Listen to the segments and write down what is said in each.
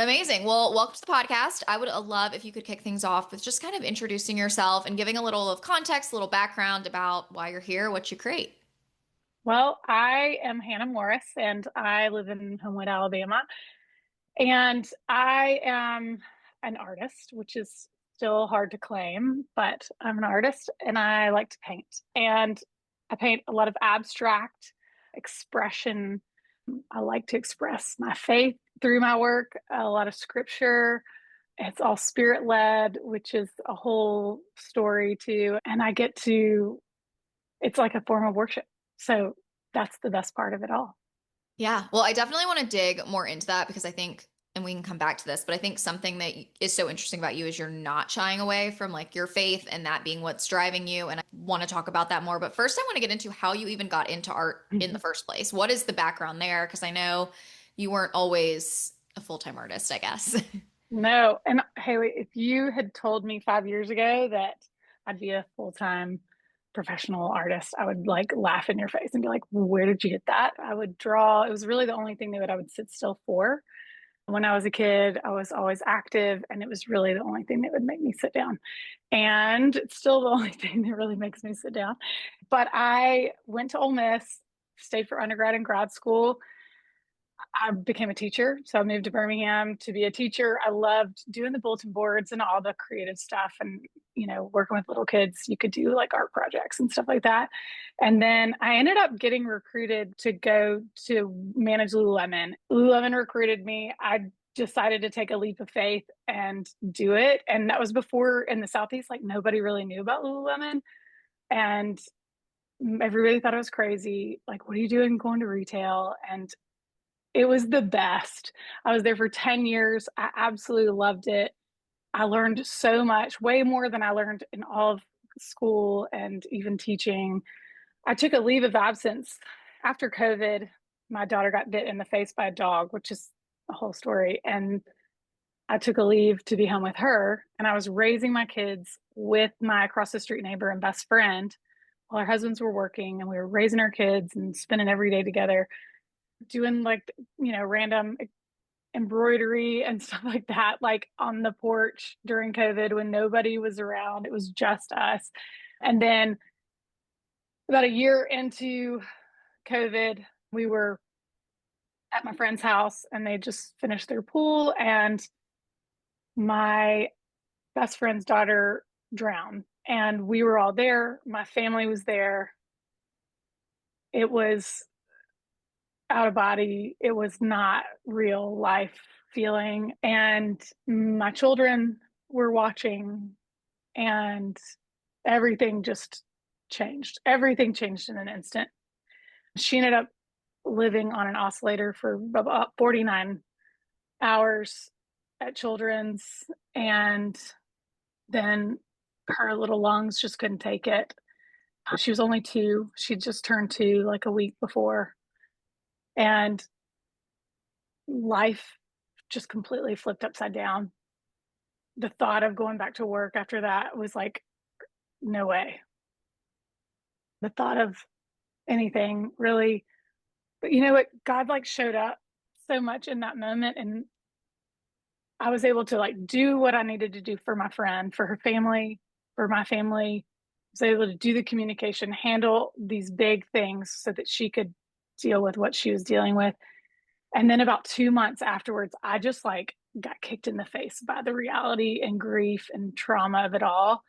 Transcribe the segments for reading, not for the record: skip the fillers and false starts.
Amazing. Well, welcome to the podcast. I would love if you could kick things off with just kind of introducing yourself and giving a little of context, a little background about why you're here, what you create. Well, I am Hannah Morris and I live in Homewood, Alabama. And I am an artist, which is still hard to claim, but I'm an artist and I like to paint. And I paint a lot of abstract expression. I like to express my faith through my work, a lot of scripture. It's all spirit led, which is a whole story too. And it's like a form of worship. So that's the best part of it all. Yeah. Well, I definitely want to dig more into that because I think, and we can come back to this, but I think something that is so interesting about you is you're not shying away from like your faith and that being what's driving you. And I want to talk about that more. But first, I want to get into how you even got into art in the first place. What is the background there? Because I know you weren't always a full-time artist, I guess. No. And Haley, if you had told me 5 years ago that I'd be a full-time professional artist, I would like laugh in your face and be like, where did you get that? I would draw. It was really the only thing that I would sit still for. When I was a kid, I was always active, and it was really the only thing that would make me sit down. And it's still the only thing that really makes me sit down. But I went to Ole Miss, stayed for undergrad and grad school. I became a teacher. So I moved to Birmingham to be a teacher. I loved doing the bulletin boards and all the creative stuff and, working with little kids. You could do like art projects and stuff like that. And then I ended up getting recruited to go to manage Lululemon. Lululemon recruited me. I decided to take a leap of faith and do it. And that was before in the Southeast, like nobody really knew about Lululemon. And everybody thought I was crazy. Like, what are you doing going to retail? And it was the best. I was there for 10 years. I absolutely loved it. I learned so much, way more than I learned in all of school and even teaching. I took a leave of absence after COVID. My daughter got bit in the face by a dog, which is a whole story. And I took a leave to be home with her. And I was raising my kids with my across the street neighbor and best friend while our husbands were working. And we were raising our kids and spending every day together doing like random embroidery and stuff like that, like on the porch during COVID when nobody was around. It was just us. And then about a year into COVID, we were at my friend's house and they just finished their pool, and my best friend's daughter drowned. And we were all there. My family was there. It was out of body. It was not real life feeling. And my children were watching, and everything just changed. Everything changed in an instant. She ended up living on an oscillator for about 49 hours at Children's. And then her little lungs just couldn't take it. She was only 2. She just turned 2 like a week before. And life just completely flipped upside down. The thought of going back to work after that was like, no way. The thought of anything really, but you know what? God like showed up so much in that moment. And I was able to like do what I needed to do for my friend, for her family, for my family. I was able to do the communication, handle these big things so that she could deal with what she was dealing with. And then about 2 months afterwards, I just like got kicked in the face by the reality and grief and trauma of it all.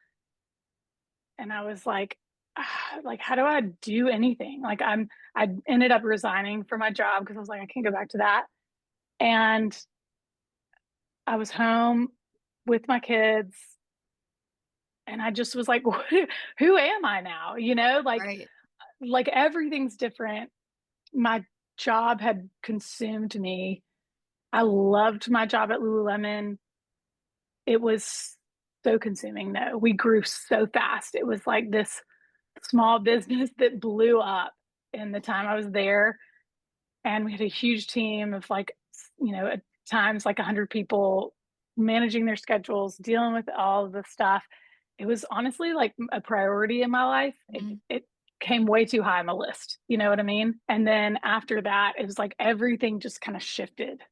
And I was like, how do I do anything? I ended up resigning from my job because I was like, I can't go back to that. And I was home with my kids, and I just was like, who am I now? Right. Like everything's different. My job had consumed me. I loved my job at Lululemon. It was so consuming though. We grew so fast. It was like this small business that blew up in the time I was there. And we had a huge team of like, at times like 100 people managing their schedules, dealing with all of the stuff. It was honestly like a priority in my life. It, Mhm. it came way too high on the list. You know what I mean? And then after that, it was like everything just kind of shifted.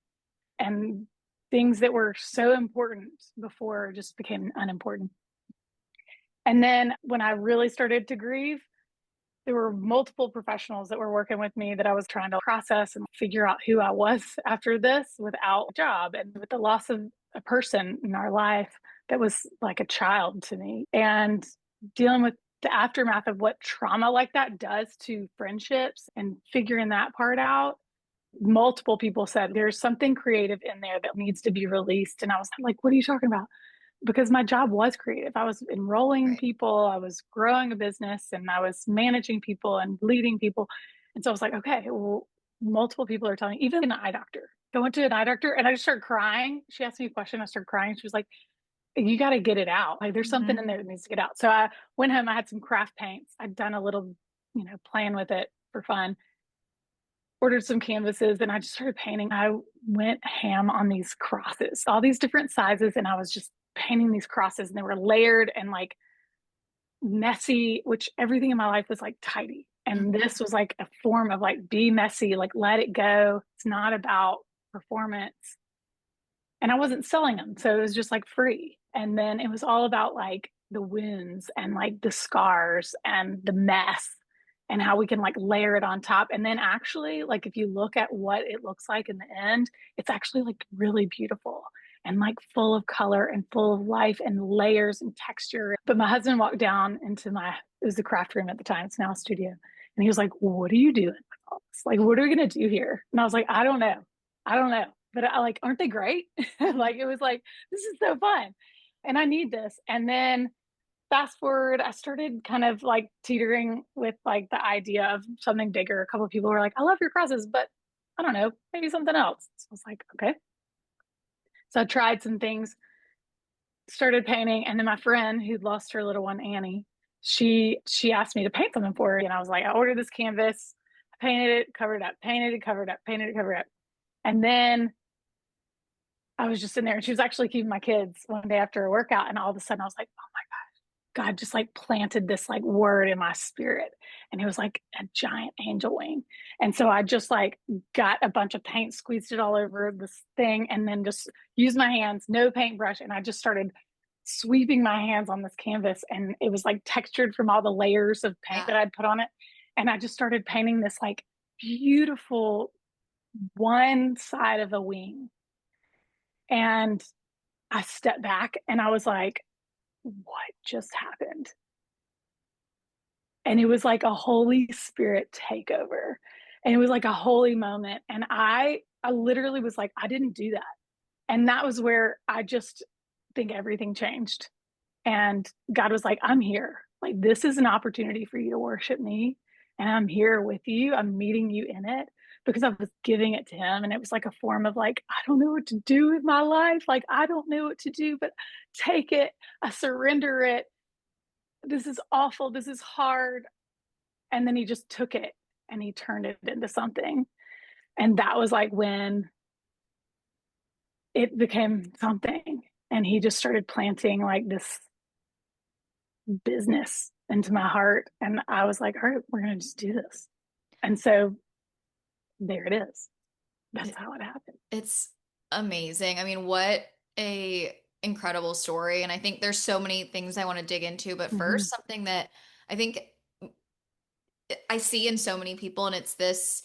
And things that were so important before just became unimportant. And then when I really started to grieve, there were multiple professionals that were working with me that I was trying to process and figure out who I was after this without a job and with the loss of a person in our life that was like a child to me, and dealing with the aftermath of what trauma like that does to friendships and figuring that part out. Multiple people said there's something creative in there that needs to be released. And I was like, what are you talking about? Because my job was creative. I was enrolling Right. people, I was growing a business, and I was managing people and leading people. And so I was like, okay, well, multiple people are telling me, even an eye doctor. I went to an eye doctor and I just started crying. She asked me a question. I started crying. She was like, you got to get it out. Like there's something Hmm. in there that needs to get out. So I went home. I had some craft paints. I'd done a little, playing with it for fun, ordered some canvases, and I just started painting. I went ham on these crosses, all these different sizes. And I was just painting these crosses, and they were layered and like messy, which everything in my life was like tidy. And Hmm. this was like a form of like, be messy, like let it go. It's not about performance. And I wasn't selling them. So it was just like free. And then it was all about like the wounds and like the scars and the mess and how we can like layer it on top. And then actually, like if you look at what it looks like in the end, it's actually like really beautiful and like full of color and full of life and layers and texture. But my husband walked down into it was the craft room at the time, it's now a studio. And he was like, what are you doing with all this? Like, what are we going to do here? And I was like, I don't know. I don't know. But I like, aren't they great? Like, it was like, this is so fun. And I need this. And then fast forward, I started kind of like teetering with like the idea of something bigger. A couple of people were like, I love your crosses, but I don't know, maybe something else. So I was like, okay. So I tried some things, started painting, and then my friend who'd lost her little one, Annie, she asked me to paint something for her. And I was like, I ordered this canvas, I painted it, covered up, painted it, covered up, painted it, covered up. And then I was just in there, and she was actually keeping my kids one day after a workout. And all of a sudden I was like, oh my God just like planted this like word in my spirit. And it was like a giant angel wing. And so I just like got a bunch of paint, squeezed it all over this thing, and then just used my hands, no paintbrush. And I just started sweeping my hands on this canvas. And it was like textured from all the layers of paint Yeah. that I'd put on it. And I just started painting this like beautiful one side of a wing. And I stepped back and I was like, what just happened? And it was like a Holy Spirit takeover. And it was like a holy moment. And I literally was like, I didn't do that. And that was where I just think everything changed. And God was like, I'm here. Like, this is an opportunity for you to worship me. And I'm here with you. I'm meeting you in it because I was giving it to him. And it was like a form of like, I don't know what to do with my life. Like, I don't know what to do, but take it. I surrender it. This is awful. This is hard. And then he just took it and he turned it into something. And that was like when it became something. And he just started planting like this business into my heart. And I was like, all right, we're going to just do this. And so there it is. That's It, how it happened. it's amazing. I mean, what a incredible story. And I think there's so many things I want to dig into, but Mm-hmm. first, something that I think I see in so many people, and it's this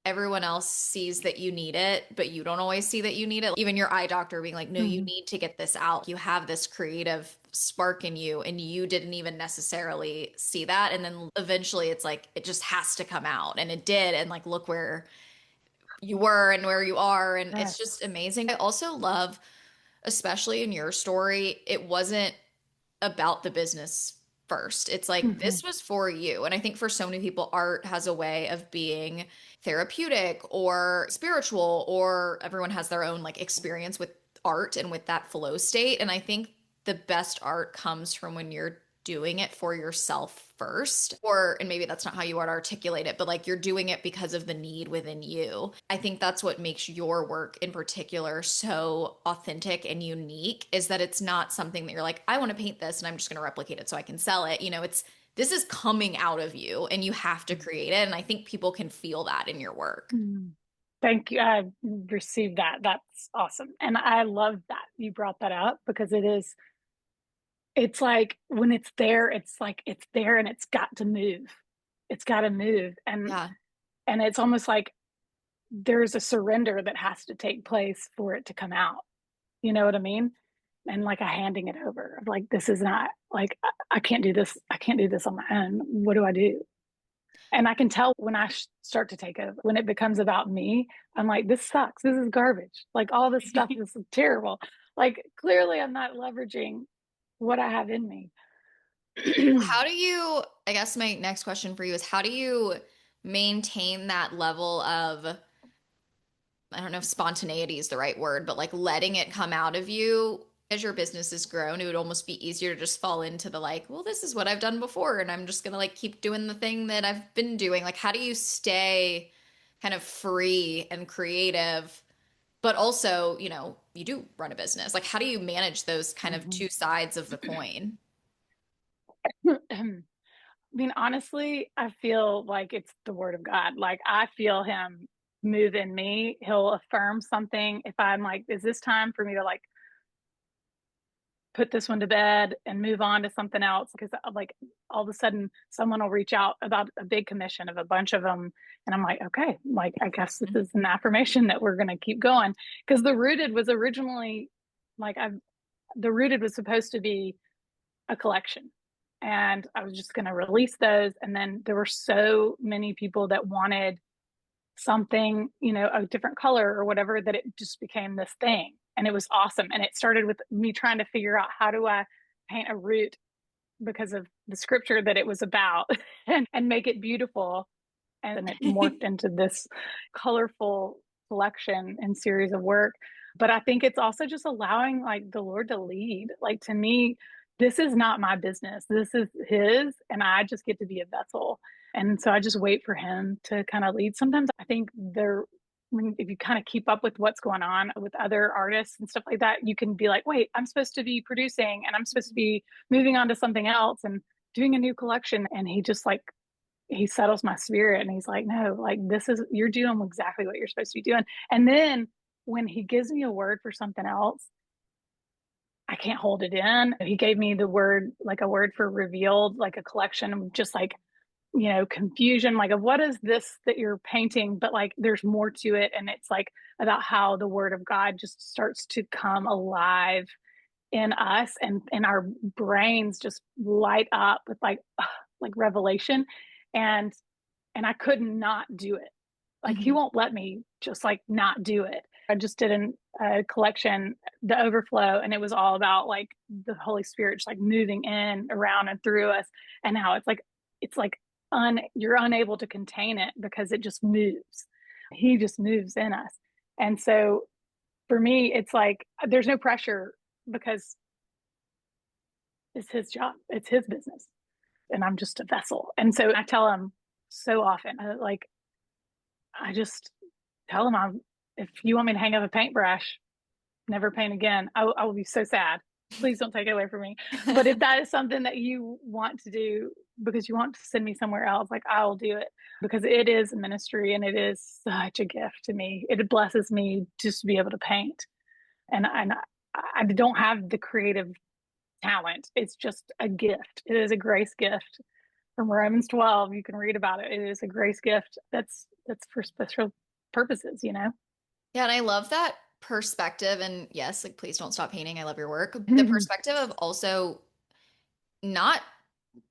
everyone else sees that you need it, but you don't always see that you need it. Even your eye doctor being like, no, you Mm-hmm. need to get this out. You have this creative spark in you, and you didn't even necessarily see that. And then eventually it's like, it just has to come out. And it did. And like, look where you were and where you are. And it's Yes. just amazing. I also love, especially in your story, it wasn't about the business first. It's like Mm-hmm. this was for you. And I think for so many people, art has a way of being therapeutic or spiritual, or everyone has their own like experience with art and with that flow state. And I think the best art comes from when you're doing it for yourself first, or and maybe that's not how you would articulate it, but like you're doing it because of the need within you. I think that's what makes your work in particular so authentic and unique, is that it's not something that you're like, I want to paint this and I'm just going to replicate it so I can sell it. It's this is coming out of you and you have to create it, and I think people can feel that in your work. Mm-hmm. Thank you. I received that. That's awesome. And I love that you brought that up because it's like when it's there, it's like it's there and it's got to move. It's got to move. Yeah. And it's almost like there's a surrender that has to take place for it to come out. You know what I mean? And like a handing it over of like, this is not like, I can't do this. I can't do this on my own. What do I do? And I can tell when I start to take over, when it becomes about me, I'm like, this sucks. This is garbage. Like all this stuff is terrible. Like clearly I'm not leveraging what I have in me. How do you, I guess my next question for you is how do you maintain that level of, I don't know if spontaneity is the right word, but like letting it come out of you as your business has grown? It would almost be easier to just fall into the like, well, this is what I've done before, and I'm just gonna like keep doing the thing that I've been doing. Like, how do you stay kind of free and creative, but also, you do run a business. Like, how do you manage those kind of Mhm. two sides of the coin? I mean, honestly, I feel like it's the word of God. Like I feel him move in me. He'll affirm something. If I'm like, is this time for me to like put this one to bed and move on to something else? Because like all of a sudden someone will reach out about a big commission of a bunch of them. And I'm like, okay, like I guess this is an affirmation that we're going to keep going. Because the rooted was originally like the rooted was supposed to be a collection. And I was just going to release those. And then there were so many people that wanted something, a different color or whatever, that it just became this thing. And it was awesome. And it started with me trying to figure out how do I paint a root because of the scripture that it was about and make it beautiful. And then it morphed into this colorful collection and series of work. But I think it's also just allowing like the Lord to lead. Like to me, this is not my business. This is his, and I just get to be a vessel. And so I just wait for him to kind of lead. Sometimes I think if you kind of keep up with what's going on with other artists and stuff like that, you can be like, wait, I'm supposed to be producing and I'm supposed to be moving on to something else and doing a new collection. And he just like he settles my spirit and he's like, no, like this is, you're doing exactly what you're supposed to be doing. And then when he gives me a word for something else, I can't hold it in. He gave me the word, like a word for revealed, like a collection of just like, confusion, like of what is this that you're painting, but like there's more to it. And it's like about how the word of God just starts to come alive in us and our brains just light up with like revelation. And I could not do it. Like he Mhm. won't let me just like not do it. I just did a collection, the Overflow, and it was all about like the Holy Spirit just like moving in, around, and through us, and how it's like you're unable to contain it because it just moves. He just moves in us, and so for me, it's like there's no pressure because it's his job, it's his business, and I'm just a vessel. And so I tell him so often, like I just tell him if you want me to hang up a paintbrush, never paint again. I will be so sad. Please don't take it away from me. But if that is something that you want to do because you want to send me somewhere else, like I will do it because it is a ministry and it is such a gift to me. It blesses me just to be able to paint. And I don't have the creative talent. It's just a gift. It is a grace gift from Romans 12. You can read about it. It is a grace gift that's for special purposes, you know? Yeah, and I love that perspective. And yes, like please don't stop painting. I love your work. The Mhm. perspective of also not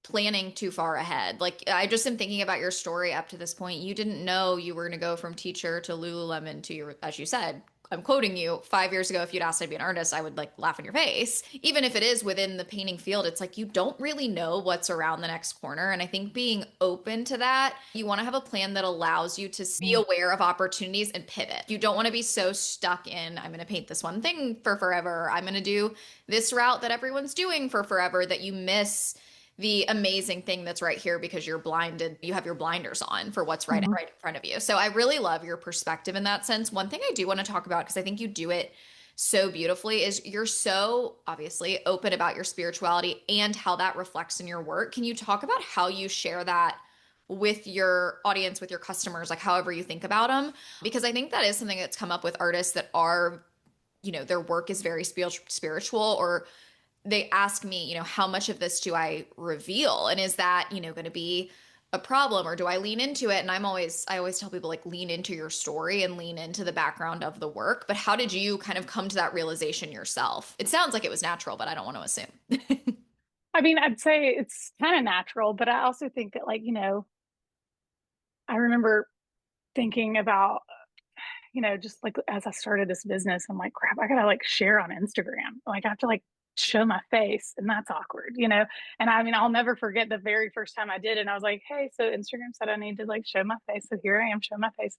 planning too far ahead. Like I just am thinking about your story up to this point. You didn't know you were going to go from teacher to Lululemon to your, as you said, I'm quoting you, 5 years ago, if you'd asked me to be an artist, I would like laugh in your face. Even if it is within the painting field, it's like you don't really know what's around the next corner. And I think being open to that, you want to have a plan that allows you to be aware of opportunities and pivot. You don't want to be so stuck in, I'm going to paint this one thing for forever. I'm going to do this route that everyone's doing for forever that you miss the amazing thing that's right here because you're blinded. You have your blinders on for what's Mhm. right in front of you. So I really love your perspective in that sense. One thing I do want to talk about, because I think you do it so beautifully, is you're so obviously open about your spirituality and how that reflects in your work. Can you talk about how you share that with your audience, with your customers, like however you think about them. Because I think that is something that's come up with artists that are, their work is very spiritual, or they ask me, how much of this do I reveal? And is that, going to be a problem, or do I lean into it? And I always tell people, like, lean into your story and lean into the background of the work. But how did you kind of come to that realization yourself? It sounds like it was natural, but I don't want to assume. I mean, I'd say it's kind of natural, but I also think that, like, I remember thinking about, just like as I started this business, I'm like, crap, I gotta like share on Instagram. Like, I have to like show my face, and that's awkward. And I mean, I'll never forget the very first time I did it. And I was like, hey, so Instagram said I need to like show my face. So here I am, show my face.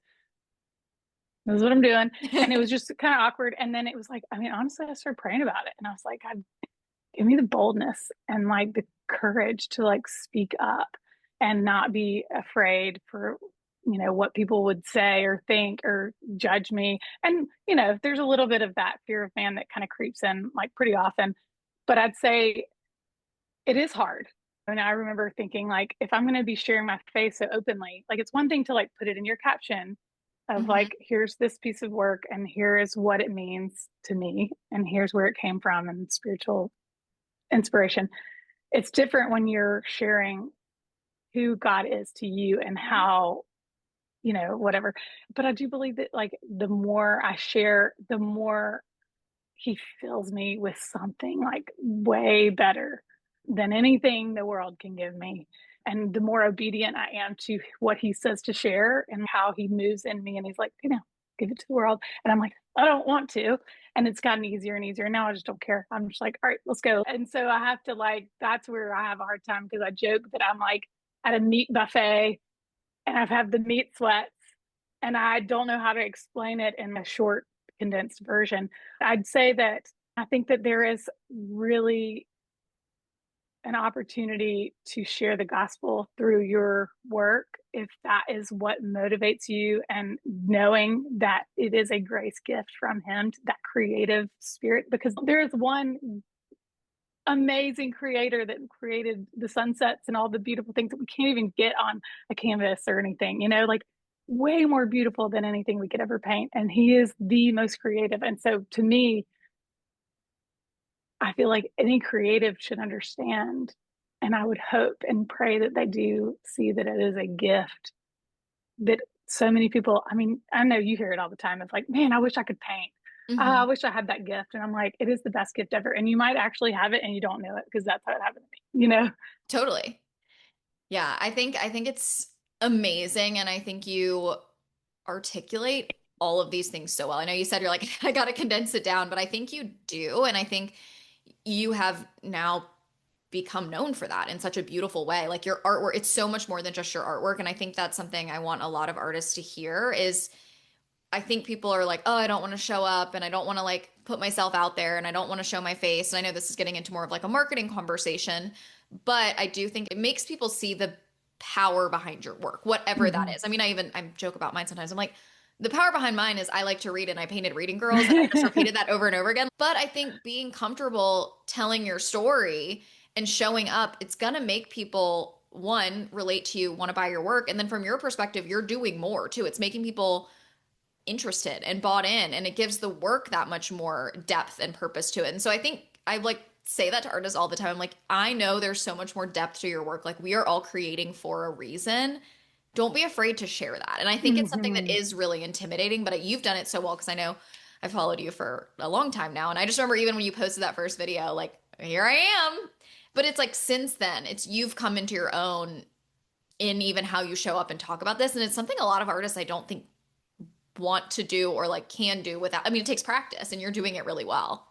This is what I'm doing. And it was just kind of awkward. And then it was like, I mean, honestly, I started praying about it. And I was like, God, give me the boldness and like the courage to like speak up and not be afraid for what people would say or think or judge me. And there's a little bit of that fear of man that kind of creeps in like pretty often, but I'd say it is hard. And I remember thinking, like, if I'm going to be sharing my face so openly, like, it's one thing to like put it in your caption of Hmm. like, here's this piece of work and here is what it means to me and here's where it came from and spiritual inspiration. It's different when you're sharing who God is to you and how, whatever. But I do believe that like the more I share, the more he fills me with something like way better than anything the world can give me. And the more obedient I am to what he says to share and how he moves in me, and he's like, give it to the world. And I'm like, I don't want to. And it's gotten easier and easier. Now I just don't care. I'm just like, all right, let's go. And so I have to like, that's where I have a hard time because I joke that I'm like at a meat buffet and I've had the meat sweats and I don't know how to explain it in a short, condensed version. I'd say that I think that there is really an opportunity to share the gospel through your work if that is what motivates you, and knowing that it is a grace gift from him, that creative spirit, because there is one amazing creator that created the sunsets and all the beautiful things that we can't even get on a canvas or anything, like way more beautiful than anything we could ever paint. And he is the most creative. And so to me, I feel like any creative should understand. And I would hope and pray that they do see that it is a gift that so many people, I mean, I know you hear it all the time. It's like, man, I wish I could paint. I Hmm. wish I had that gift. And I'm like, it is the best gift ever. And you might actually have it and you don't know it because that's how it happened to me. Totally. Yeah, I think it's amazing, and I think you articulate all of these things so well. I know you said you're like, I got to condense it down, but I think you do. And I think you have now become known for that in such a beautiful way. Like your artwork, it's so much more than just your artwork. And I think that's something I want a lot of artists to hear is I think people are like, oh, I don't want to show up and I don't want to like put myself out there and I don't want to show my face. And I know this is getting into more of like a marketing conversation, but I do think it makes people see the power behind your work, whatever that Mm-hmm. is. I mean, I joke about mine sometimes. I'm like, the power behind mine is I like to read and I painted reading girls and I just repeated that over and over again. But I think being comfortable telling your story and showing up, it's gonna make people one relate to you, want to buy your work, and then from your perspective, you're doing more too. It's making people interested and bought in, and it gives the work that much more depth and purpose to it. And so I think I like say that to artists all the time. I'm like, I know there's so much more depth to your work. Like we are all creating for a reason. Don't be afraid to share that. And I think it's something that Mm-hmm. is really intimidating, but you've done it so well because I know I've followed you for a long time now. And I just remember even when you posted that first video, like, here I am. But it's like since then, it's you've come into your own in even how you show up and talk about this. And it's something a lot of artists I don't think want to do or like can do without. I mean, it takes practice and you're doing it really well.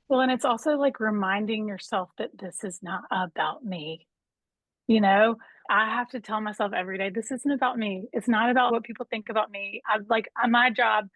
Well, and it's also like reminding yourself that this is not about me. You know, I have to tell myself every day, this isn't about me. It's not about what people think about me. I like my job.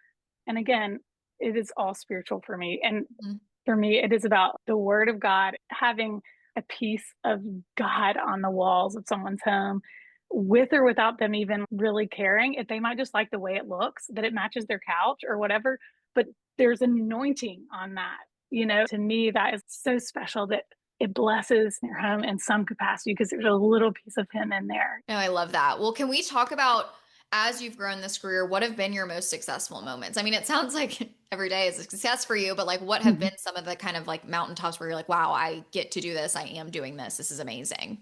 And again, it is all spiritual for me. And Mhm. for me, it is about the word of God, having a piece of God on the walls of someone's home, with or without them even really caring. If they might just like the way it looks, that it matches their couch or whatever. But there's anointing on that. To me, that is so special that it blesses your home in some capacity because there's a little piece of him in there. No, I love that. Well, can we talk about as you've grown this career, what have been your most successful moments? I mean, it sounds like every day is a success for you, but like what have Mhm. been some of the kind of like mountaintops where you're like, wow, I get to do this. I am doing this. This is amazing.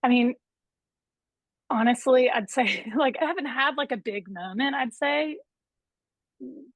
I mean, honestly, I'd say like I haven't had like a big moment, I'd say.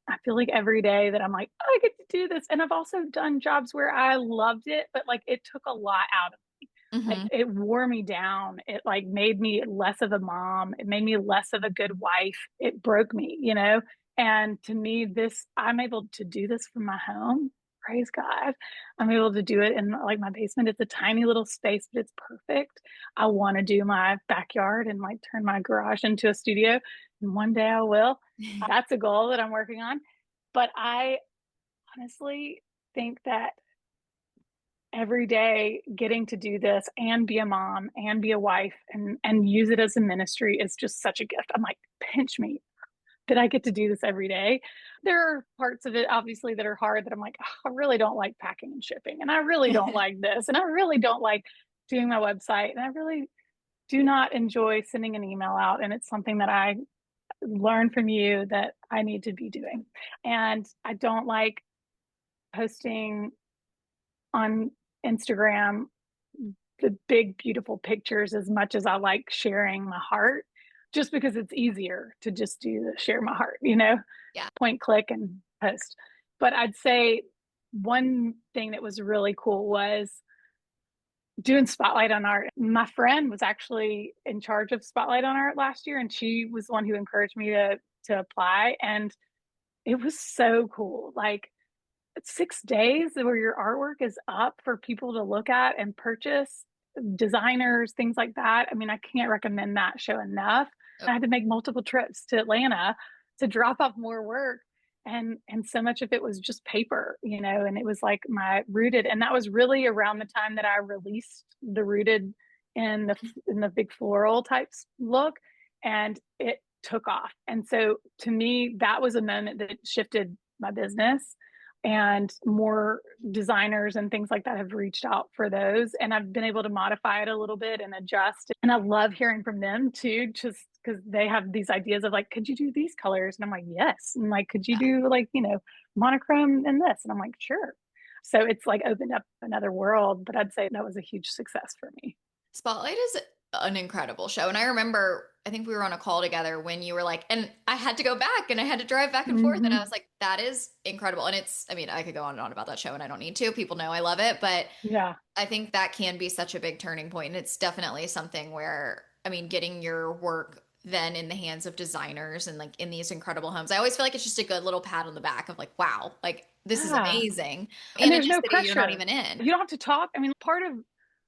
I feel like every day that I'm like, oh, I get to do this. And I've also done jobs where I loved it, but like it took a lot out of me. Like Hmm. it wore me down. It like made me less of a mom. It made me less of a good wife. It broke me, you know? And to me, this, I'm able to do this from my home. Praise God. I'm able to do it in like my basement. It's a tiny little space, but it's perfect. I want to do my backyard and like turn my garage into a studio. And one day I will. That's a goal that I'm working on. But I honestly think that every day getting to do this and be a mom and be a wife and use it as a ministry is just such a gift. I'm like, pinch me that I get to do this every day. There are parts of it obviously that are hard that I'm like, oh, I really don't like packing and shipping and I really don't like this and I really don't like doing my website and I really do not enjoy sending an email out and it's something that I learned from you that I need to be doing. And I don't like posting on Instagram the big, beautiful pictures as much as I like sharing my heart, just because it's easier to just do the share my heart, you know, Yeah. point, click, and post. But I'd say one thing that was really cool was doing Spotlight on Art. My friend was actually in charge of Spotlight on Art last year, and she was the one who encouraged me to apply. And it was so cool. Like 6 days where your artwork is up for people to look at and purchase, designers, things like that. I mean, I can't recommend that show enough. I had to make multiple trips to Atlanta to drop off more work. And so much of it was just paper, you know, and it was like my rooted, and that was really around the time that I released the rooted in the big floral types look, and it took off. And so to me, that was a moment that shifted my business and more designers and things like that have reached out for those and I've been able to modify it a little bit and adjust and I love hearing from them too just because they have these ideas of like could you do these colors and I'm like yes and like could you do like you know monochrome and this and I'm like sure so it's like opened up another world but I'd say that was a huge success for me. Spotlight is an incredible show. And I remember, I think we were on a call together when you were like, and I had to go back and I had to drive back and forth. And I Mm-hmm. was like, that is incredible. And it's, I mean, I could go on and on about that show and I don't need to. People know I love it. But Yeah. I think that can be such a big turning point. And it's definitely something where, I mean, getting your work then in the hands of designers and like in these incredible homes, I always feel like it's just a good little pat on the back of like, wow, like this is Yeah. amazing And in a there's new no city you're not pressure. even in. You don't have to talk. I mean, part of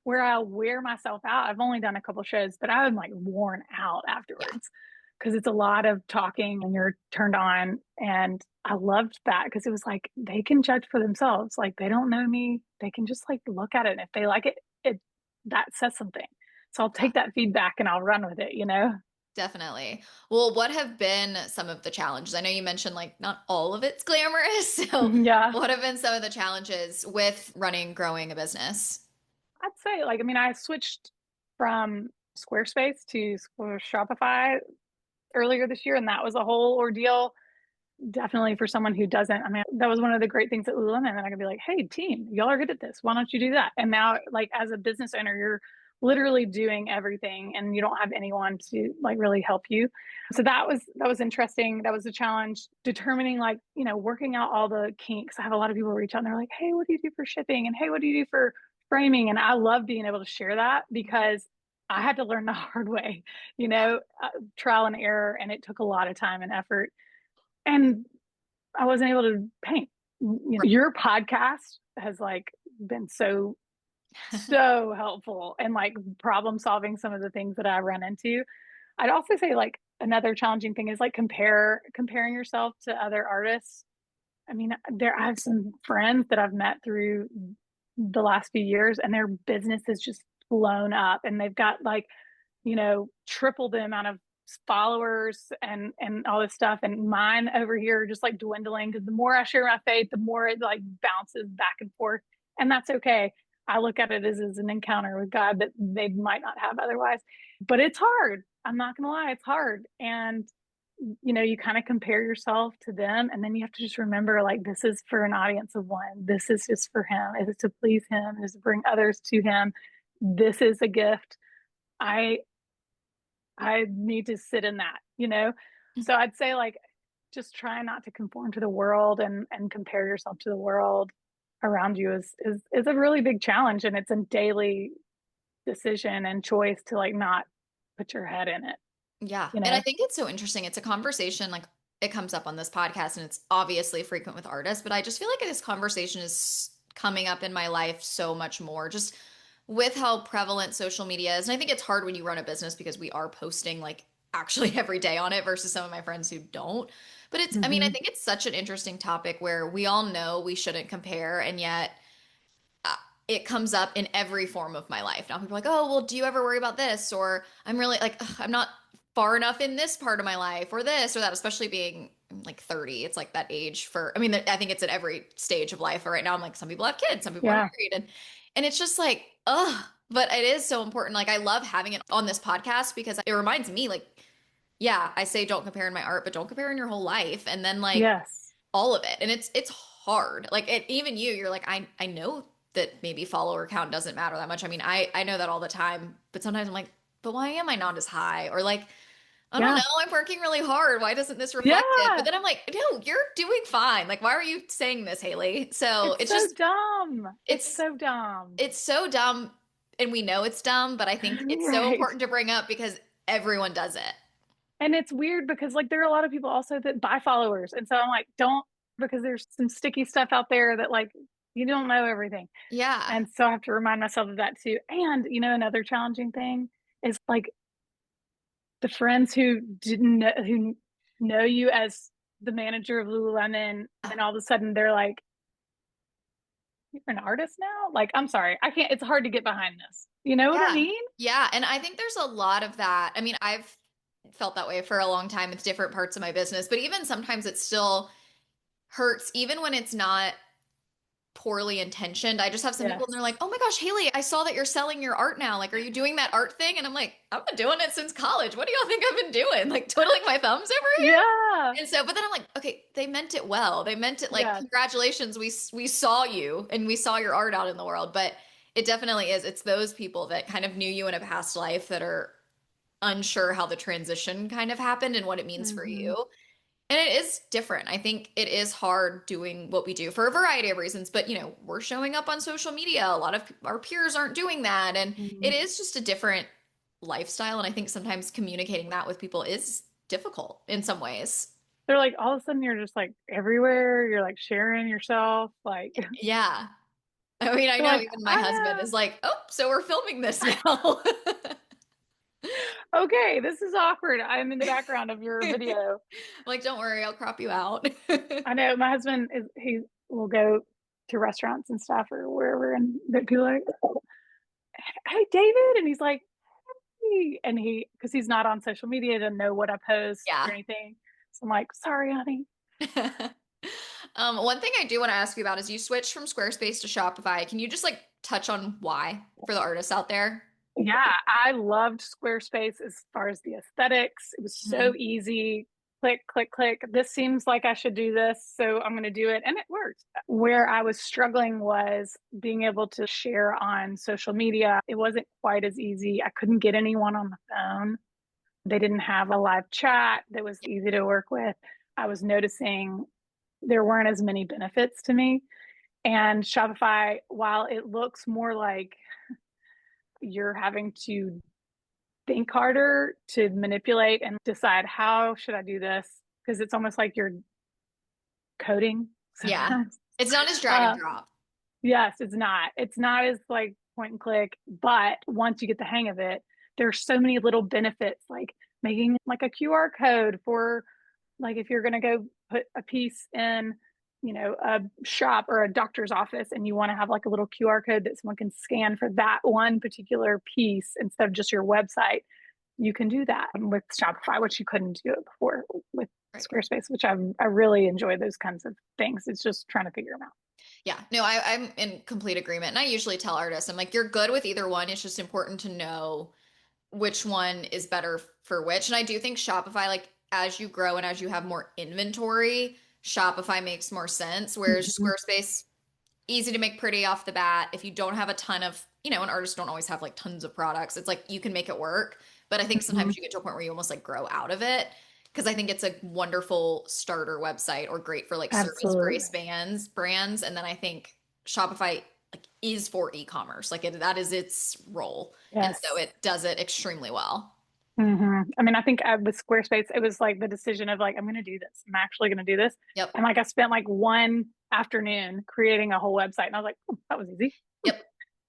where I wear myself out, I've only done a couple shows, but I'm like worn out Yeah. afterwards because it's a lot of talking and you're turned on. And I loved that because it was like they can judge for themselves. Like they don't know me. They can just like look at it. And if they like it, that says something. So I'll Yeah. take that feedback and I'll run with it, you know? Definitely. Well, what have been some of the challenges? I know you mentioned like not all of it's glamorous. So, Yeah. what have been some of the challenges with running, growing a business? I'd say like, I mean, I switched from Squarespace to Shopify earlier this year, and that was a whole ordeal. Definitely for someone who doesn't. I mean, that was one of the great things at Lululemon. And I could be like, hey, team, y'all are good at this. Why don't you do that? And now, like, as a business owner, you're literally doing everything and you don't have anyone to like really help you. So that was interesting. That was a challenge determining like, you know, working out all the kinks. I have a lot of people reach out and they're like, hey, what do you do for shipping? And hey, what do you do for framing? And I love being able to share that because I had to learn the hard way, you know, trial and error. And it took a lot of time and effort and I wasn't able to paint. You know, your podcast has like been so helpful and like problem solving some of the things that I run into. I'd also say like another challenging thing is like comparing yourself to other artists. I mean, I have some friends that I've met through the last few years and their business has just blown up and they've got like you know, triple the amount of followers and all this stuff. And mine over here are just like dwindling because the more I share my faith, the more it like bounces back and forth. And that's okay. I look at it as an encounter with God that they might not have otherwise. But it's hard. I'm not going to lie, it's hard. And you kind of compare yourself to them, and then you have to just remember, like, this is for an audience of one. This is just for him. It is to please him. It is to bring others to him. This is a gift. I I need to sit in that. So I'd say, like, just try not to conform to the world and compare yourself to the world around you is a really big challenge, and it's a daily decision and choice to, like, not put your head in it, Yeah. you And I know? think it's so interesting. It's a conversation like it comes up on this podcast and it's obviously frequent with artists, but I just feel like this conversation is coming up in my life so much more just with how prevalent social media is. And I think it's hard when you run a business because we are posting like actually every day on it versus some of my friends who don't. But I mean, I Mm-hmm. think it's such an interesting topic where we all know we shouldn't compare and yet uh, it comes up in every form of my life. Now people are like, "Oh, well, do you ever worry about this?" Or I'm really like, "Ugh, I'm not far enough in this part of my life or this or that," especially being like 30. It's like that age for I mean, I think it's at every stage of life. But right now I'm like some people have kids, some people are Yeah. married and it's just like, ugh, but it is so important. Like I love having it on this podcast because it reminds me like yeah, I say don't compare in my art, but don't compare in your whole life and then like Yes. all of it. And it's hard. Like even you're like, I know that maybe follower count doesn't matter that much. I mean, I know that all the time, but sometimes I'm like, but why am I not as high? Or like, I don't know, Yeah. I'm working really hard. Why doesn't this reflect it? But Yeah. then I'm like, no, you're doing fine. Like, why are you saying this, Haley? So It's it's so just dumb. It's it's so dumb. it's so dumb and we know it's dumb, but I think it's so Right. important to bring up because everyone does it. And it's weird because, like, there are a lot of people also that buy followers. And so I'm like, don't, because there's some sticky stuff out there that, like, you don't know everything. Yeah. And so I have to remind myself of that too. And, another challenging thing is, like, the friends who didn't know, who know you as the manager of Lululemon, and all of a sudden they're like, you're an artist now? Like, I'm sorry. I can't, it's hard to get behind this. You know what I Yeah. mean? Yeah. And I think there's a lot of that. I mean, I've felt that way for a long time with different parts of my business, but even sometimes it still hurts, even when it's not poorly intentioned. I just have some people and they're Yes. like, oh my gosh, Haley, I saw that you're selling your art now. Like, are you doing that art thing? And I'm like, I've been doing it since college. What do y'all think I've been doing? Like, twiddling my thumbs over Yeah. here? And so, but then I'm like, okay, they meant it well. They meant it like, Yes. congratulations, we saw you and we saw your art out in the world. But it definitely is. It's those people that kind of knew you in a past life that are unsure how the transition kind of happened and what it means for Hmm. you. And it is different. I think it is hard doing what we do for a variety of reasons, but we're showing up on social media. A lot of our peers aren't doing that. And Hmm. it is just a different lifestyle. And I think sometimes communicating that with people is difficult in some ways. They're like, all of a sudden you're just like everywhere. You're like sharing yourself. Like, Yeah. I mean, I they're know like, even my husband I is like, oh, so we're filming this now. know. Okay, this is awkward. I'm in the background of your video. Like, don't worry, I'll crop you out. I know my husband he will go to restaurants and stuff or wherever, and that people are like, hey, David. And he's like, hey. And because he's not on social media, doesn't know what I post or Yeah. anything. So I'm like, sorry, honey. One thing I do want to ask you about is you switched from Squarespace to Shopify. Can you just like touch on why for the artists out there? Yeah, I loved Squarespace as far as the aesthetics. It was so Mhm. easy. Click, click, click. This seems like I should do this, so I'm going to do it. And it worked. Where I was struggling was being able to share on social media. It wasn't quite as easy. I couldn't get anyone on the phone. They didn't have a live chat that was easy to work with. I was noticing there weren't as many benefits to me. And Shopify, while it looks more like you're having to think harder to manipulate and decide, how should I do this, because it's almost like you're coding Yeah. sometimes. It's not as drag and uh drop. yes, it's not as, like, point and click, but once you get the hang of it, there's so many little benefits, like making like a QR code for, like, if you're going to go put a piece in, a shop or a doctor's office, and you want to have like a little QR code that someone can scan for that one particular piece instead of just your website, you can do that with Shopify, which you couldn't do it before with Right. Squarespace, which I really enjoy those kinds of things. It's just trying to figure them out. Yeah, no, I'm in complete agreement. And I usually tell artists, I'm like, you're good with either one. It's just important to know which one is better for which. And I do think Shopify, like as you grow and as you have more inventory, Shopify makes more sense. Whereas Mhm. Squarespace, easy to make pretty off the bat. If you don't have a ton of, and artists don't always have like tons of products, it's like you can make it work. But I think Mhm. sometimes you get to a point where you almost like grow out of it. Because I think it's a wonderful starter website or great for like service-based Absolutely. brands. And then I think Shopify like is for e-commerce. Like that is its role. And so Yes. it does it extremely well. I mean, I think with Squarespace, it was like the decision of like, I'm going to do this. I'm actually going to do this. Yep. And like, I spent like one afternoon creating a whole website, and I was like, oh, that was easy. Yep.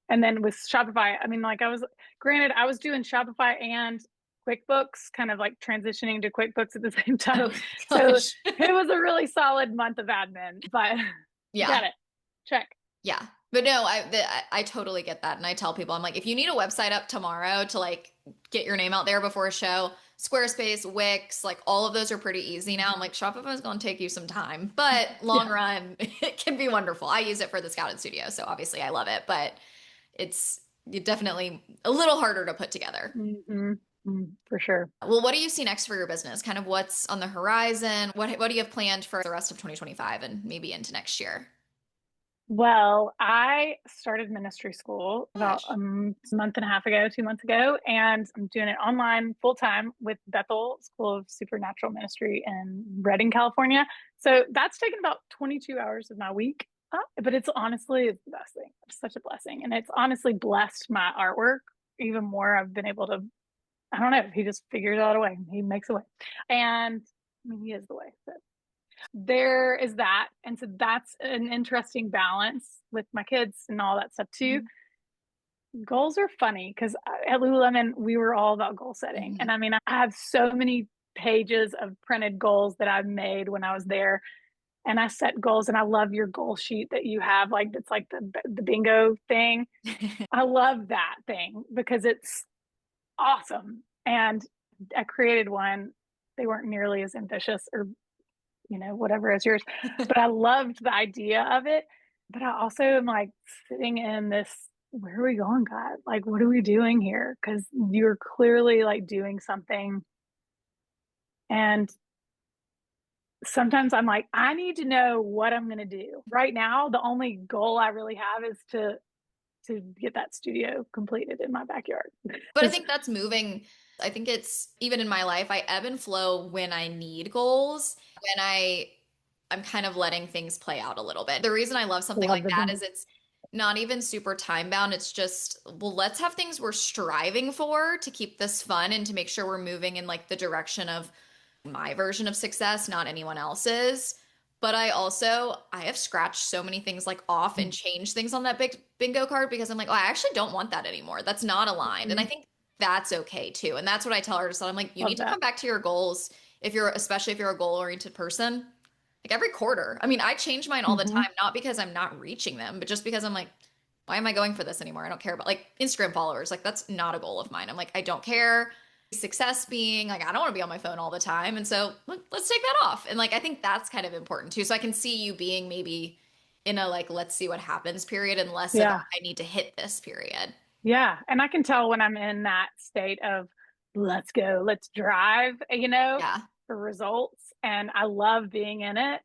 And then with Shopify, I mean, like, granted, I was doing Shopify and QuickBooks, kind of like transitioning to QuickBooks at the same time. Oh So gosh. it was a really solid month of admin, but Yeah. got it. Check. Yeah. But no, I totally get that. And I tell people, I'm like, if you need a website up tomorrow to like get your name out there before a show, Squarespace, Wix, like all of those are pretty easy now. I'm like, Shopify is going to take you some time, but long Yeah. run, it can be wonderful. I use it for the Scouted Studio, so obviously I love it, but it's definitely a little harder to put together. For sure. Well, what do you see next for your business? Kind of what's on the horizon? What do you have planned for the rest of 2025 and maybe into next year? Well, I started ministry school about Gosh. a month and a half ago, 2 months ago, and I'm doing it online full time with Bethel School of Supernatural Ministry in Redding, California. So that's taken about 22 hours of my week. But it's the best thing. It's such a blessing. And it's honestly blessed my artwork even more. I've been able to, I don't know, he just figures out a way. He makes a way. And I mean, he is the way. So there is that. And so that's an interesting balance with my kids and all that stuff too. Mhm. Goals are funny because at Lululemon, we were all about goal setting. And Mhm. I mean, I have so many pages of printed goals that I've made when I was there. And I set goals, and I love your goal sheet that you have. Like, it's like the bingo thing. I love that thing because it's awesome. And I created one. They weren't nearly as ambitious or whatever is yours. But I loved the idea of it. But I also am like sitting in this, where are we going, God? Like, what are we doing here? Because you're clearly like doing something. And sometimes I'm like, I need to know what I'm going to do. Right now, the only goal I really have is to get that studio completed in my backyard. But I Because think that's moving. I think it's even in my life, I ebb and flow when I need goals, when I'm kind of letting things play out a little bit. The reason I love I something love like the that thing. is it's not even super time bound. It's just, well, let's have things we're striving for to keep this fun and to make sure we're moving in like the direction of my version of success, not anyone else's. But I have scratched so many things like off and changed things on that big bingo card because I'm like, oh, I actually don't want that anymore. That's not aligned. And I Mhm. think that's okay too. And that's what I tell artists. I'm like, you need Love to that. come back to your goals especially if you're a goal oriented person, like every quarter. I mean, I change mine all the Hmm. time, not because I'm not reaching them, but just because I'm like, why am I going for this anymore? I don't care about like Instagram followers. Like that's not a goal of mine. I'm like, I don't care. Success being like, I don't want to be on my phone all the time. And so let's take that off. And like, I think that's kind of important too. So I can see you being maybe in a like, let's see what happens period and less of a, Yeah. I need to hit this period. Yeah. And I can tell when I'm in that state of let's go, let's drive, Yeah. for results. And I love being in it,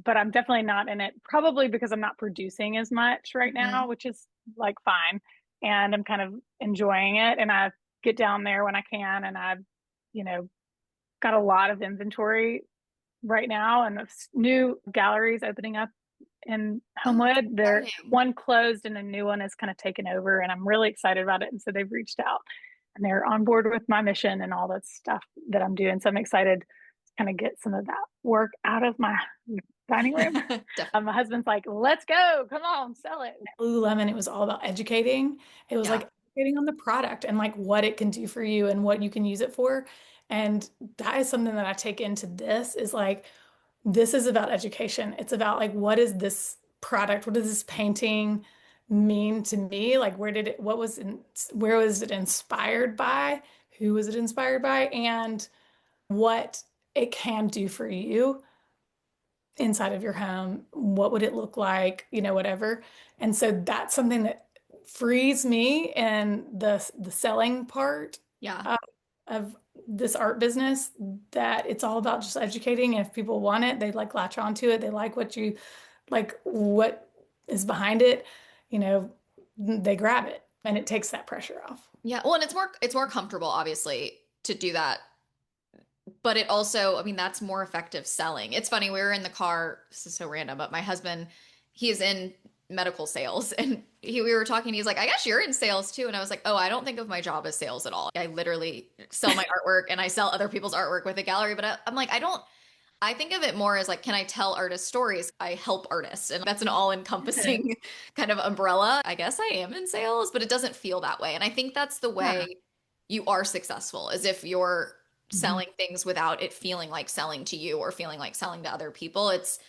but I'm definitely not in it, probably because I'm not producing as much right Hmm. now, which is like fine. And I'm kind of enjoying it. And I get down there when I can. And I've, you know, got a lot of inventory right now and new galleries opening up in Oh, that's Homewood. They're exciting. one closed and a new one is kind of taken over, and I'm really excited about it. And so they've reached out and they're on board with my mission and all that stuff that I'm doing. So I'm excited to kind of get some of that work out of my dining room. Definitely. My husband's like, "Let's go, come on, sell it." Lululemon, it was all about educating. It was Yeah. like educating on the product and like what it can do for you and what you can use it for. And that is something that I take into this is like this is about education. It's about like, what is this product? What does this painting mean to me? Like, where was it inspired by? Who was it inspired by? And what it can do for you. inside of your home, what would it look like, whatever. And so that's something that frees me in the selling part Yeah. of, of this art business, that it's all about just educating. And if people want it, they like latch onto it. They like what is behind it, you know, they grab it and it takes that pressure off. Yeah. Well, and it's more comfortable, obviously, to do that. But it also, I mean, that's more effective selling. It's funny, we were in the car, this is so random, but my husband, he is in medical sales and we were talking, he's like, I guess you're in sales too. And I was like, oh, I don't think of my job as sales at all. I literally sell my artwork and I sell other people's artwork with a gallery, but I'm like, I think of it more as like, can I tell artists stories? I help artists, and that's an all-encompassing kind of umbrella. I guess I am in sales, but it doesn't feel that way. And I think that's the Yeah. way you are successful, is if you're Mhm. selling things without it feeling like selling to you or feeling like selling to other people. It's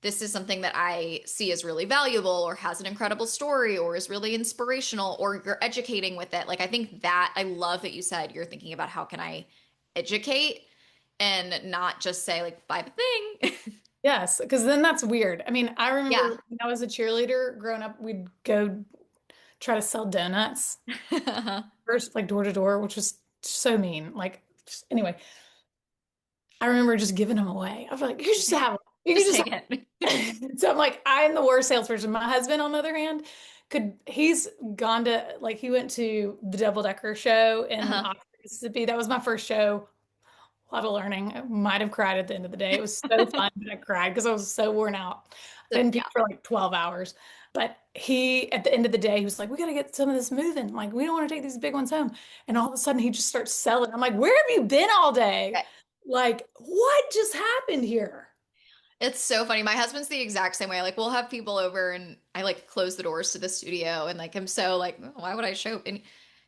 this is something that I see as really valuable or has an incredible story or is really inspirational or you're educating with it. Like I think that I love that you said you're thinking about how can I educate and not just say like buy the thing. Yes, because then that's weird. I mean, I Yeah. remember when I was a cheerleader growing up, we'd go try to sell donuts first, like door to door, which was so mean. Like, anyway, I remember just giving them away. I was like, you just have, you can Just just take it. have. So I'm like, I'm the worst salesperson. My husband, on the other hand, he's gone to, like, he went to the Double Decker show in Uh-huh. Oxford, Mississippi. That was my first show. A lot of learning. I might have cried at the end of the day. It was so fun, but I cried because I was so worn out. I didn't pee Yeah. for like 12 hours. But at the end of the day, he was like, we got to get some of this moving. Like, we don't want to take these big ones home. And all of a sudden, he just starts selling. I'm like, where have you been all day? Like, what just happened here? It's so funny. My husband's the exact same way. Like we'll have people over and I like close the doors to the studio and like I'm so like, oh, why would I show? And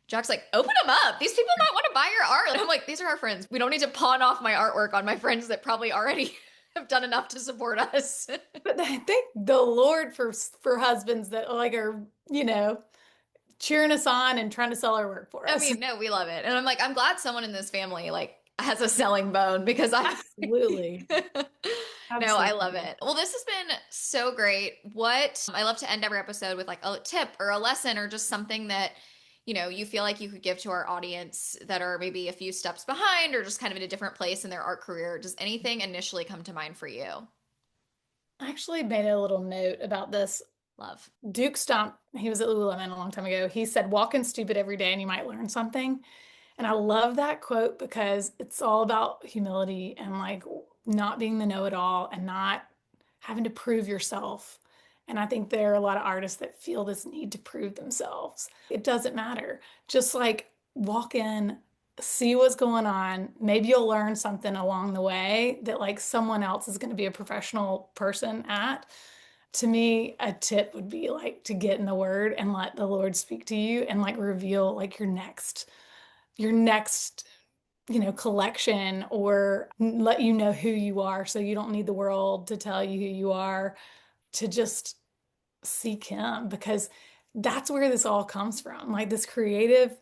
Jack's like, open them up. These people might want to buy your art. And I'm like, these are our friends. We don't need to pawn off my artwork on my friends that probably already have done enough to support us. But I thank the Lord for husbands that like are, you know, cheering us on and trying to sell our work for I us. mean, no, we love it. And I'm like, I'm glad someone in this family like has a selling bone because I Absolutely. No, I love Absolutely. it. Well, this has been so great. What I love to end every episode with like a tip or a lesson or just something that, you feel like you could give to our audience that are maybe a few steps behind or just kind of in a different place in their art career. Does anything initially come to mind for you? I actually made a little note about this. Love. Duke Stump, he was at Lululemon a long time ago. He said, walk in stupid every day and you might learn something. And I love that quote because it's all about humility and like not being the know-it-all and not having to prove yourself. And I think there are a lot of artists that feel this need to prove themselves. It doesn't matter. Just like walk in, see what's going on. Maybe you'll learn something along the way that like someone else is going to be a professional person at. To me, a tip would be like to get in the word and let the Lord speak to you and like reveal like your next collection, or let you know who you are so you don't need the world to tell you who you are, to just seek him, because that's where this all comes from. Like this creative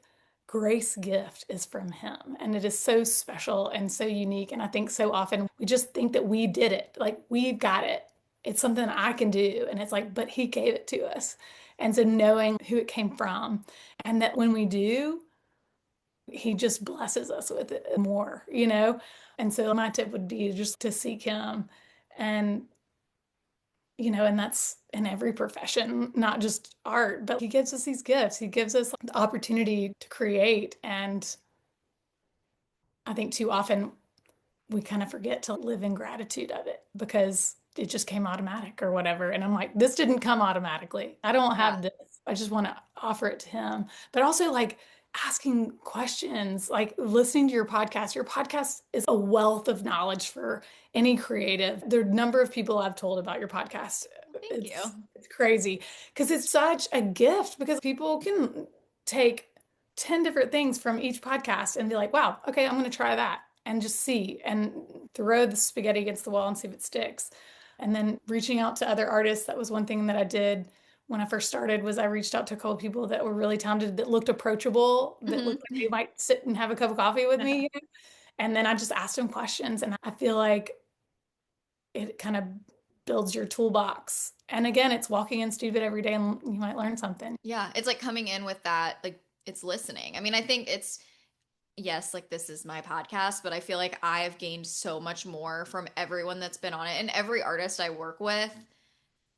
grace gift is from him, and it is so special and so unique. And I think so often we just think that we did it, like we've got it. It's something I can do. And it's like, but he gave it to us. And so knowing who it came from, and that when we do, he just blesses us with it more. And so my tip would be just to seek him. And that's in every profession, not just art, but he gives us these gifts. He gives us the opportunity to create. And I think too often we kind of forget to live in gratitude of it because it just came automatic or whatever. And I'm like, this didn't come automatically. I don't Yeah. have this. I just want to offer it to him. But also like asking questions, like listening to your podcast. Your podcast is a wealth of knowledge for any creative. The number of people I've told about your podcast, Thank you. it's crazy because it's such a gift, because people can take 10 different things from each podcast and be like, wow, okay, I'm going to try that and just see and throw the spaghetti against the wall and see if it sticks. And then reaching out to other artists, that was one thing that I did when I first started, was I reached out to a couple people that were really talented, that looked approachable, that Hmm. looked like they might sit and have a cup of coffee with me. And then I just asked them questions. And I feel like it kind of builds your toolbox. And again, it's walking in stupid every day and you might learn something. Yeah, it's like coming in with that, like it's listening. I mean, I think it's yes, like this is my podcast, but I feel like I've gained so much more from everyone that's been on it and every artist I work with.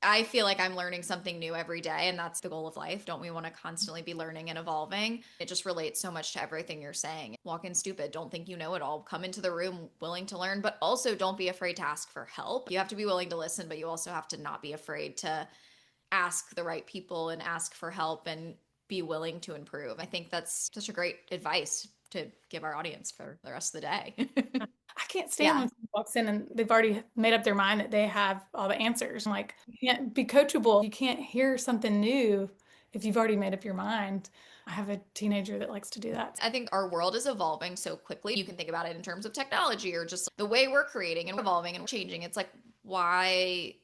I feel like I'm learning something new every day, and that's the goal of life. Don't we want to constantly be learning and evolving? It just relates so much to everything you're saying. Walk in stupid. Don't think you know it all. Come into the room willing to learn, but also don't be afraid to ask for help. You have to be willing to listen, but you also have to not be afraid to ask the right people and ask for help and be willing to improve. I think that's such a great advice to give our audience for the rest of the day. I can't stand Yeah. when someone walks in and they've already made up their mind that they have all the answers. I'm like, you can't be coachable. You can't hear something new if you've already made up your mind. I have a teenager that likes to do that. I think our world is evolving so quickly. You can think about it in terms of technology or just the way we're creating and evolving and changing. It's like, why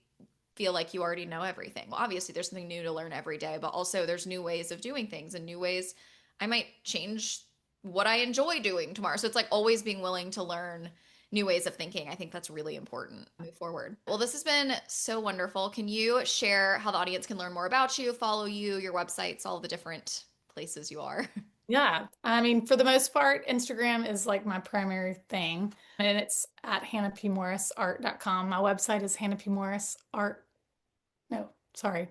feel like you already know everything? Well, obviously, there's something new to learn every day, but also there's new ways of doing things and new ways I might change what I enjoy doing tomorrow. So it's like always being willing to learn new ways of thinking. I think that's really important to move forward. Well, this has been so wonderful. Can you share how the audience can learn more about you, follow you, your websites, all the different places you are? Yeah. I mean, for the most part, Instagram is like my primary thing. And it's at hannahpmorrisart.com. My website is Hannah P. Morris Art. No, sorry.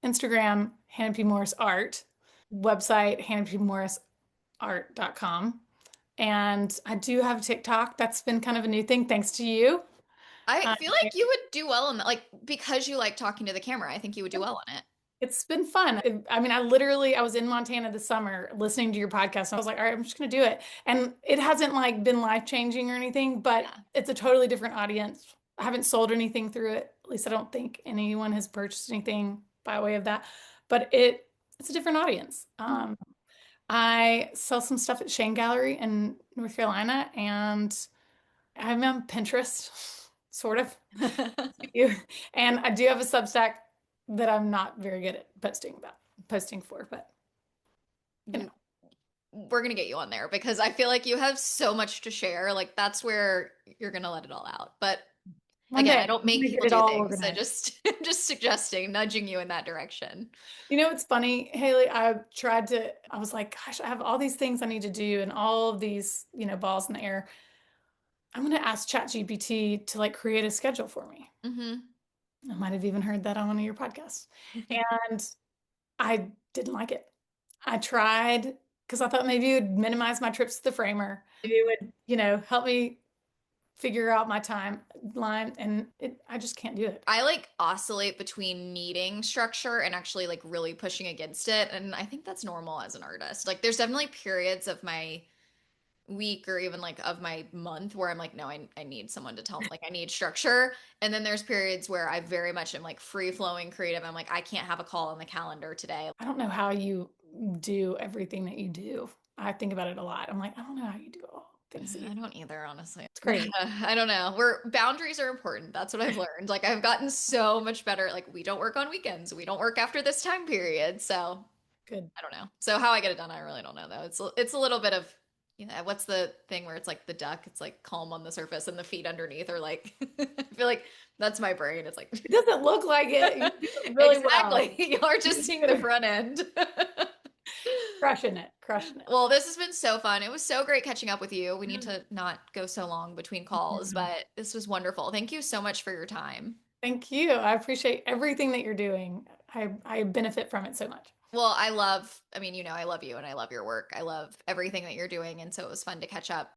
Instagram, Hannah P. Morris Art. Website, hannahpmorrisart.com. And I do have TikTok. That's been kind of a new thing thanks to you. I Uh, feel like you would do well in that, like because you like talking to the camera. I think you would do well on it. it's been fun. I mean, I was in Montana this summer listening to your podcast. And I was like, all right, I'm just going to do it. And it hasn't like been life changing or anything, but Yeah. it's a totally different audience. I haven't sold anything through it. At least I don't think anyone has purchased anything by way of that. But it's a different audience. I sell some stuff at Shane Gallery in North Carolina, and I'm on Pinterest, sort of. And I do have a Substack that I'm not very good at posting for, but you know, We're gonna get you on there because I feel like you have so much to share. Like that's where you're gonna let it all out. But one again, day I don't I'm make gonna get people it do all things. I organized. just just suggesting, nudging you in that direction. You know, it's funny, Haley. I was like, gosh, I have all these things I need to do and all of these, balls in the air. I'm gonna ask ChatGPT to like create a schedule for me. Hmm. I might have even heard that on one of your podcasts. And I didn't like it. I tried because I thought maybe it would minimize my trips to the framer. Maybe it would, help me figure out my timeline, and I just can't do it. I like oscillate between needing structure and actually like really pushing against it. And I think that's normal as an artist. Like there's definitely periods of my week or even like of my month where I'm like, no, I need someone to tell me, like, I need structure. And then there's periods where I very much am like free flowing creative. I'm like, I can't have a call on the calendar today. I don't know how you do everything that you do. I think about it a lot. I'm like, I don't know how you do all the things that you I do. don't either, honestly. It's crazy. I don't know. Where boundaries are important. That's what I've learned. Like I've gotten so much better. Like we don't work on weekends. We don't work after this time period. So Good. I don't know. So how I get it done, I really don't know though. It's a little bit of what's the thing where it's like the duck, it's like calm on the surface and the feet underneath are like I feel like that's my brain. It's like It doesn't look like it. You do it really well. exactly. You're just seeing the front end. Crushing it, crushing it. Well, this has been so fun. It was so great catching up with you. We need to not go so long between calls, Mhm. but this was wonderful. Thank you so much for your time. Thank you. I appreciate everything that you're doing. I benefit from it so much. Well, I mean, I love you and I love your work. I love everything that you're doing. And so it was fun to catch up.